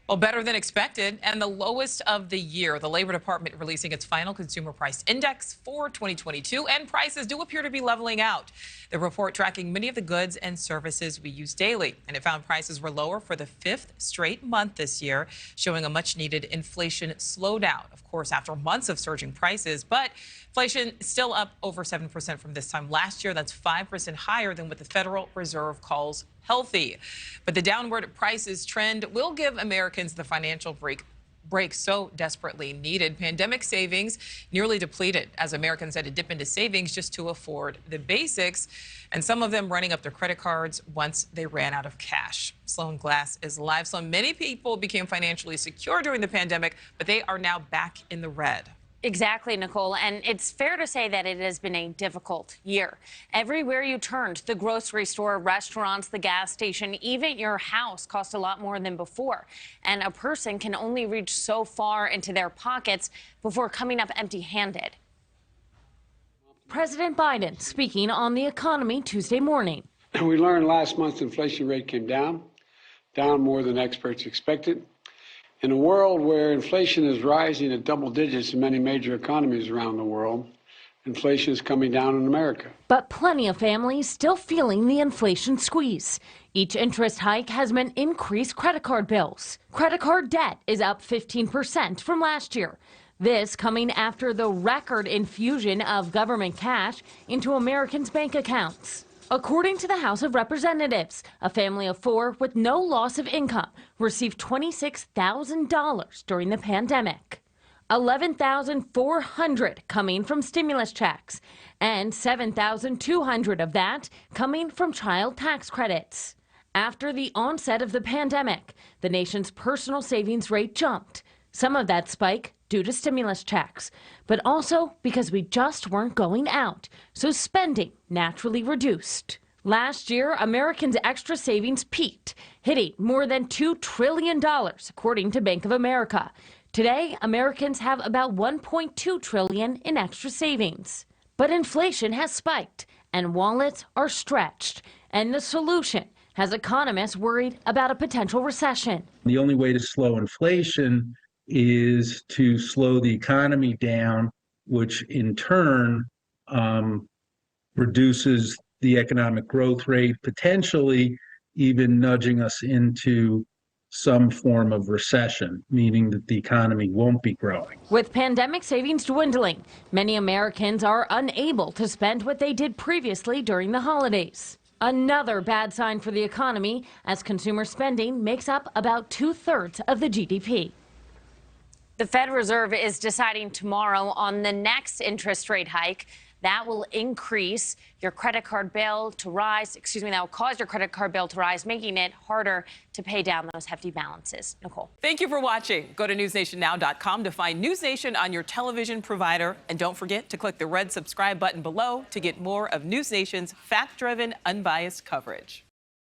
Well, better than expected and the lowest of the year. The Labor Department releasing its final consumer price index for 2022, and prices do appear to be leveling out. The report tracking many of the goods and services we use daily, and it found prices were lower for the fifth straight month this year, showing a much needed inflation slowdown. Of course, after months of surging prices, but inflation is still up over 7% from this time last year. That's 5% higher than what the Federal Reserve calls healthy. But the downward prices trend will give Americans the financial break so desperately needed. Pandemic savings nearly depleted as Americans had to dip into savings just to afford the basics, and some of them running up their credit cards once they ran out of cash. Sloan Glass is live. So many people became financially secure during the pandemic, but they are now back in the red. Exactly, Nicole. And it's fair to say that it has been a difficult year. Everywhere you turned, the grocery store, restaurants, the gas station, even your house cost a lot more than before. And a person can only reach so far into their pockets before coming up empty-handed. President Biden speaking on the economy Tuesday morning. We learned last month's inflation rate came down more than experts expected. In a world where inflation is rising at double digits in many major economies around the world, inflation is coming down in America. But plenty of families still feeling the inflation squeeze. Each interest hike has meant increased credit card bills. Credit card debt is up 15% from last year. This coming after the record infusion of government cash into Americans' bank accounts. According to the House of Representatives, a family of four with no loss of income received $26,000 during the pandemic. $11,400 coming from stimulus checks, and $7,200 of that coming from child tax credits. After the onset of the pandemic, the nation's personal savings rate jumped. Some of that spike due to stimulus checks, but also because we just weren't going out, so spending naturally reduced. Last year, Americans' extra savings peaked, hitting more than $2 trillion, according to Bank of America. Today, Americans have about $1.2 trillion in extra savings. But inflation has spiked, and wallets are stretched. And the solution has economists worried about a potential recession. The only way to slow inflation is to slow the economy down, which in turn reduces the economic growth rate, potentially even nudging us into some form of recession, meaning that the economy won't be growing. With pandemic savings dwindling, many Americans are unable to spend what they did previously during the holidays. Another bad sign for the economy, as consumer spending makes up about 2/3 of the GDP. The Fed Reserve is deciding tomorrow on the next interest rate hike. That will increase your credit card bill to rise. That will cause your credit card bill to rise, making it harder to pay down those hefty balances. Nicole. Thank you for watching. Go to newsnationnow.com to find NewsNation on your television provider. And don't forget to click the red subscribe button below to get more of NewsNation's fact-driven, unbiased coverage.